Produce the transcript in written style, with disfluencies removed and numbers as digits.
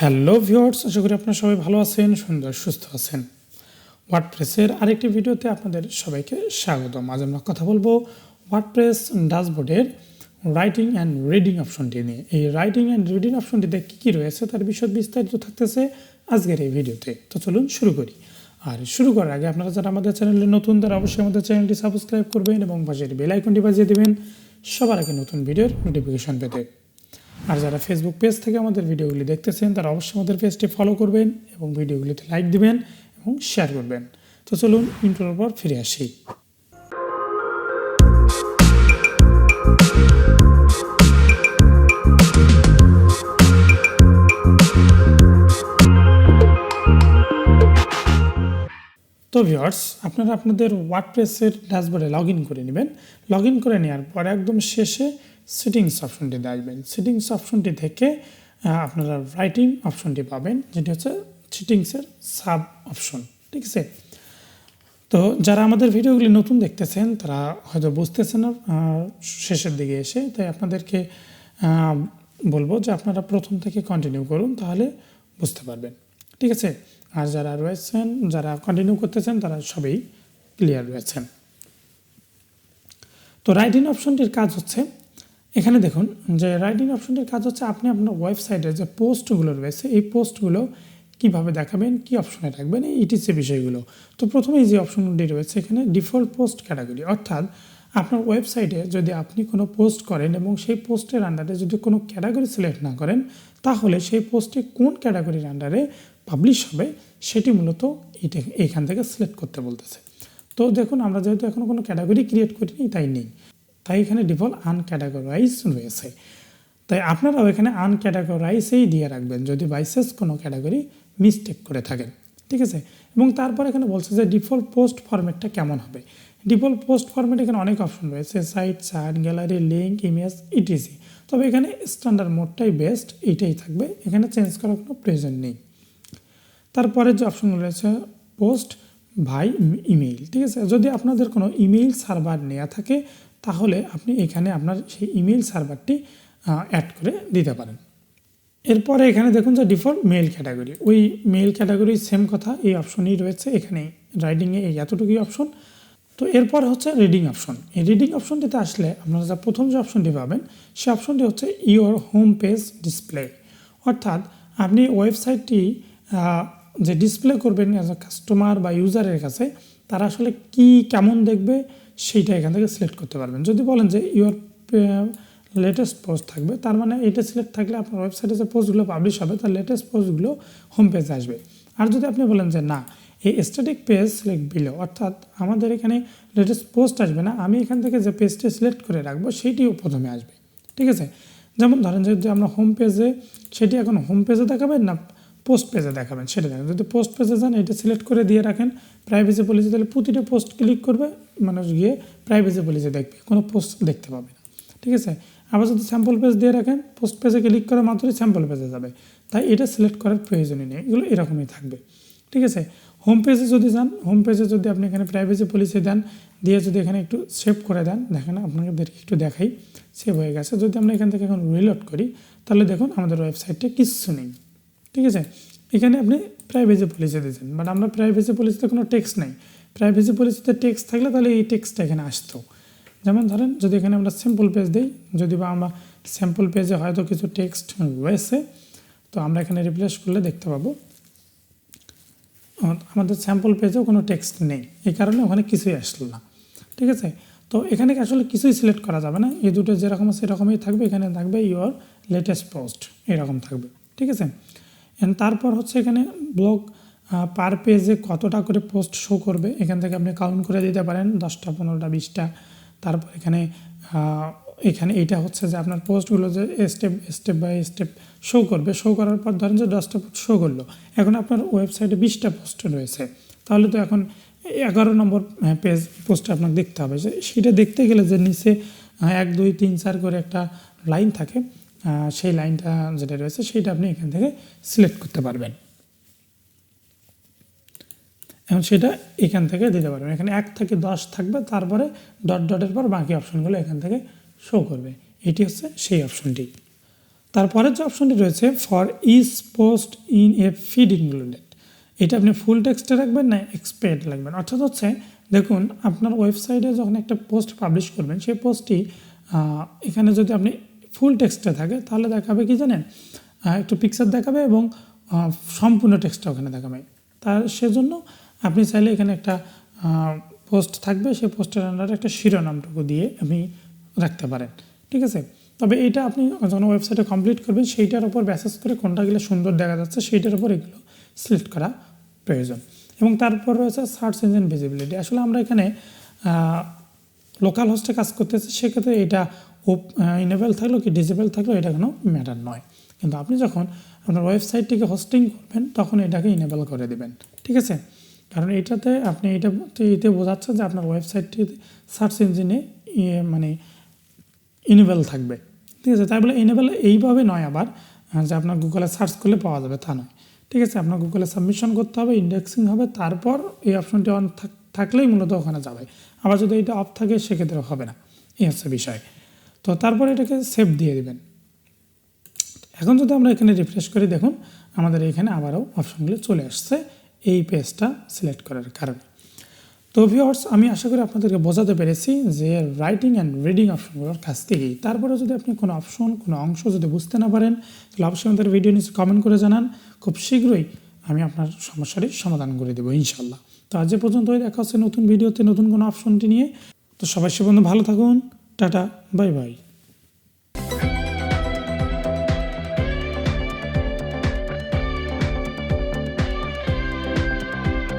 Hello viewers, আশা করি আপনারা সবাই ভালো আছেন, সুন্দর সুস্থ আছেন। ওয়ার্ডপ্রেসের আরেকটি ভিডিওতে আপনাদের সবাইকে স্বাগতম। আজ আমরা কথা বলবো ওয়ার্ডপ্রেস ড্যাশবোর্ডের রাইটিং অ্যান্ড রিডিং অপশনটি নিয়ে। এই রাইটিং অ্যান্ড রিডিং অপশনটিতে কী কী রয়েছে তার বিষয়ে বিস্তারিত থাকতেছে আজকের এই ভিডিওতে। তো চলুন শুরু করি। আর শুরু করার আগে আপনারা যারা আমাদের চ্যানেলে নতুন তারা অবশ্যই আমাদের চ্যানেলটি সাবস্ক্রাইব করবেন এবং পাশের বেল আইকনটি বাজিয়ে দেবেন সবার আগে নতুন ভিডিওর নোটিফিকেশন পেতে। আর যারা ফেসবুক পেজ থেকে আমাদের ভিডিওগুলি দেখতেছেন তারা অবশ্যই আমাদের পেজটি ফলো করবেন এবং ভিডিওগুলিতে লাইক দিবেন এবং শেয়ার করবেন। তো চলুন ইন্ট্রোর পর ফিরে আসি। তো ভিউয়ার্স, আপনারা আপনাদের ওয়ার্ডপ্রেসের ড্যাশবোর্ডে লগ ইন করে নেবেন। লগ ইন করে নেওয়ার পর একদম শেষে সেটিংস অপশনটিতে আসবেন। সেটিংস অপশনটি থেকে আপনারা রাইটিং অপশনটি পাবেন, যেটি হচ্ছে সেটিংসের সাব অপশন। ঠিক আছে, তো যারা আমাদের ভিডিওগুলি নতুন দেখতেছেন তারা হয়তো বুঝতেছেন না শেষের দিকে এসে, তাই আপনাদেরকে বলবো যে আপনারা প্রথম থেকে কন্টিনিউ করুন, তাহলে বুঝতে পারবেন। ঠিক আছে, আর যারা রয়েছেন, যারা কন্টিনিউ করতেছেন তারা সবাই ক্লিয়ার রয়েছেন। তো রাইটিং অপশনটির কাজ হচ্ছে, এখানে দেখুন যে রাইটিং অপশনটির কাজ হচ্ছে আপনি আপনার ওয়েবসাইটে যে পোস্টগুলো রয়েছে এই পোস্টগুলো কীভাবে দেখাবেন, কী অপশনে রাখবেন, এই ইটিসি বিষয়গুলো। তো প্রথমেই যে অপশনটি রয়েছে এখানে ডিফল্ট পোস্ট ক্যাটাগরি, অর্থাৎ আপনার ওয়েবসাইটে যদি আপনি কোনো পোস্ট করেন এবং সেই পোস্টের আন্ডারে যদি কোনো ক্যাটাগরি সিলেক্ট না করেন, তাহলে সেই পোস্টে কোন ক্যাটাগরির আন্ডারে পাবলিশ হবে সেটি মূলত এইখান থেকে সিলেক্ট করতে বলতেছে। তো দেখুন আমরা যেহেতু এখনও কোনো ক্যাটাগরি ক্রিয়েট করিনি তাই নেই, তাই এখানে ডিফল্ট আনক্যাটাগরাইজ রয়েছে। তাই আপনারাও এখানে আনক্যাটাগরাইজেই দিয়ে রাখবেন যদি বাইসেস কোনো ক্যাটাগরি মিস্টেক করে থাকেন। ঠিক আছে, এবং তারপর এখানে বলছে যে ডিফল্ট পোস্ট ফরম্যাটটা কেমন হবে। ডিফল্ট পোস্ট ফরম্যাট এখানে অনেক অপশন রয়েছে, site, chart, gallery, link, image, etc. তবে এখানে স্ট্যান্ডার্ড মোডটাই বেস্ট, এইটাই থাকবে, এখানে চেঞ্জ করার কোনো প্রয়োজন নেই। তারপরে যে অপশন রয়েছে পোস্ট বাই ইমেইল। ঠিক আছে, যদি আপনাদের কোনো ইমেইল সার্ভার নেওয়া থাকে তাহলে আপনি এখানে আপনার সেই ইমেইল সার্ভারটি অ্যাড করে দিতে পারেন। এরপরে এখানে দেখুন যে ডিফল্ট মেইল ক্যাটাগরি, ওই মেইল ক্যাটাগরি সেম কথা, এই অপশনই রয়েছে এখানে রাইডিংয়ে, এই এতটুকুই অপশন। তো এরপর হচ্ছে রিডিং অপশন। এই রিডিং অপশনটিতে আসলে আপনারা যা প্রথম যে অপশনটি পাবেন সেই অপশনটি হচ্ছে ইওর হোম পেজ ডিসপ্লে, অর্থাৎ আপনি ওয়েবসাইটটি যে ডিসপ্লে করবেন অ্যাজ এ কাস্টমার বা ইউজারের কাছে, তারা আসলে কি কেমন দেখবে সেইটা এখান থেকে সিলেক্ট করতে পারবেন। যদি বলেন যে ইওর লেটেস্ট পোস্ট থাকবে, তার মানে এটা সিলেক্ট থাকলে আপনার ওয়েবসাইটে যে পোস্টগুলো পাবলিশ হবে তার লেটেস্ট পোস্টগুলো হোম পেজে আসবে। আর যদি আপনি বলেন যে না, এই স্ট্যাটিক পেজ সিলেক্ট বিলো, অর্থাৎ আমাদের এখানে লেটেস্ট পোস্ট আসবে না, আমি এখান থেকে যে পেজটি সিলেক্ট করে রাখবো সেইটিও প্রথমে আসবে। ঠিক আছে, যেমন ধরেন যদি আমরা হোম পেজে, সেটি এখন হোম পেজে দেখাবেন না পোস্ট পেজে দেখাবেন সেটা দেখেন। যদি পোস্ট পেজে যান এটা সিলেক্ট করে দিয়ে রাখেন প্রাইভেসি পলিসি, তাহলে প্রতিটা পোস্ট ক্লিক করবে মানুষ গিয়ে প্রাইভেসি পলিসি দেখবে, কোনো পোস্ট দেখতে পাবে না। ঠিক আছে, আবার যদি স্যাম্পল পেজ দিয়ে রাখেন পোস্ট পেজে ক্লিক করে মাত্রই স্যাম্পল পেজে যাবে, তাই এটা সিলেক্ট করার প্রয়োজনই নেই, এগুলো এরকমই থাকবে। ঠিক আছে, হোম পেজে যদি যান, হোম পেজে যদি আপনি এখানে প্রাইভেসি পলিসি দেন, দিয়ে যদি এখানে একটু সেভ করে দেন, দেখেন আপনাদেরকে একটু দেখাই, সেভ হয়ে গেছে। যদি আমরা এখান থেকে এখন রিলোড করি তাহলে দেখুন আমাদের ওয়েবসাইটে কিচ্ছু নেই। ঠিক আছে, এখানে আপনি প্রাইভেসি পলিসি দিয়েছেন, বাট আমরা প্রাইভেসি পলিসিতে কোনো টেক্সট নেই। প্রাইভেসি পলিসিতে টেক্সট থাকলে তাহলে এই টেক্সটটা এখানে আসতো। যেমন ধরেন যদি এখানে আমরা স্যাম্পল পেজ দিই, যদি বা আমরা স্যাম্পল পেজে হয়তো কিছু টেক্সট রয়েছে, তো আমরা এখানে রিপ্লেস করলে দেখতে পাবো আমাদের স্যাম্পল পেজেও কোনো টেক্সট নেই, এই কারণে ওখানে কিছুই আসলো না। ঠিক আছে, তো এখানে আসলে কিছুই সিলেক্ট করা যাবে না, এই দুটো যেরকম আছে এরকমই থাকবে, এখানে থাকবে ইওর লেটেস্ট পোস্ট, এরকম থাকবে। ঠিক আছে, তারপর হচ্ছে এখানে ব্লগ পার পেজে কতটা করে পোস্ট শো করবে, এখান থেকে আপনি কাউন্ট করে দিতে পারেন 10টা, 15টা, 20টা। তারপর এখানে এইটা হচ্ছে যে আপনার পোস্টগুলো যে স্টেপ বাই স্টেপ শো করবে, শো করার পর ধরেন যে 10টা পোস্ট শো করলো, এখন আপনার ওয়েবসাইটে 20টা পোস্ট রয়েছে, তাহলে তো এখন 11 নম্বর পেজ পোস্টে আপনাকে দেখতে হবে। সেটা দেখতে গেলে যে নিচে 1, 2, 3, 4 করে একটা লাইন থাকে, সেই লাইনটা যেটা রয়েছে সেইটা আপনি এখান থেকে সিলেক্ট করতে পারবেন। এখন সেটা এখান থেকে দিতে পারবেন, এখানে 1 থেকে 10 থাকবে, তারপরে ডটের পর বাকি অপশনগুলো এখান থেকে শো করবে। এটি হচ্ছে সেই অপশনটি। তারপরের যে অপশনটি রয়েছে for is post in a feed included, এটা আপনি ফুল টেক্সটে রাখবেন না এক্সপেড রাখবেন। অর্থাৎ হচ্ছে দেখুন আপনার ওয়েবসাইটে যখন একটা পোস্ট পাবলিশ করবেন সেই পোস্টটি এখানে যদি আপনি ফুল টেক্সটে থাকে তাহলে দেখাবে কি জানেন, একটু পিকচার দেখাবে এবং সম্পূর্ণ টেক্সটটা ওখানে দেখাবে। তার সেজন্য আপনি চাইলে এখানে একটা পোস্ট থাকবে, সেই পোস্টের আন্ডারে একটা শিরোনামটুকু দিয়ে আপনি রাখতে পারেন, ঠিক আছে। তবে এটা আপনি যখন ওয়েবসাইটে কমপ্লিট করবেন সেইটার উপর বেসিস করে কোনটা গেলে সুন্দর দেখা যাচ্ছে সেইটার উপর এগুলো সিলেক্ট করা প্রয়োজন। এবং তারপর রয়েছে সার্চ ইঞ্জিন ভিজিবিলিটি। আসলে আমরা এখানে লোকাল হোস্টে কাজ করতেছি, সেক্ষেত্রে এটা ইনেবল থাকলো কি ডিসেবল থাকলো এটা কোনো ম্যাটার নয়। কিন্তু আপনি যখন আপনার ওয়েবসাইটটিকে হোস্টিং করবেন তখন এটাকে ইনেবল করে দেবেন, ঠিক আছে। কারণ এটাতে আপনি এতে বোঝাচ্ছে যে আপনার ওয়েবসাইটটি সার্চ ইঞ্জিনে মানে ইনেবল থাকবে, ঠিক আছে। তাই বলে ইনেবল এইভাবে নয় আবার যে আপনার গুগলে সার্চ করলে পাওয়া যাবে তা নয়, ঠিক আছে। আপনার গুগলে সাবমিশন করতে হবে, ইন্ডেক্সিং হবে, তারপর এই অপশনটি অন থাকলেই মূলত ওখানে যাবে। আবার যদি এটা অফ থাকে সেক্ষেত্রে হবে না, এই হচ্ছে বিষয়। তো তারপর এটাকে সেভ দিয়ে দেবেন। এখন যদি আমরা এখানে রিফ্রেশ করি দেখুন আমাদের এখানে আবারও অপশনগুলো চলে আসছে এই পেজটা সিলেক্ট করার কারণে। তো ভিউয়ার্স, আমি আশা করি আপনাদেরকে বোঝাতে পেরেছি যে রাইটিং অ্যান্ড রিডিং অপশনগুলোর কাছ থেকেই। তারপরে যদি আপনি কোনো অপশন কোনো অংশ যদি বুঝতে না পারেন তাহলে অবশ্যই আমাদের ভিডিও নিচে কমেন্ট করে জানান, খুব শীঘ্রই আমি আপনার সমস্যাটির সমাধান করে দেবো ইনশাল্লাহ। তো আজ পর্যন্তই দেখা হচ্ছে নতুন ভিডিওতে নতুন কোনো অপশনটি নিয়ে। তো সবাই সে বন্ধু ভালো থাকুন, টাটা, বাই বাই।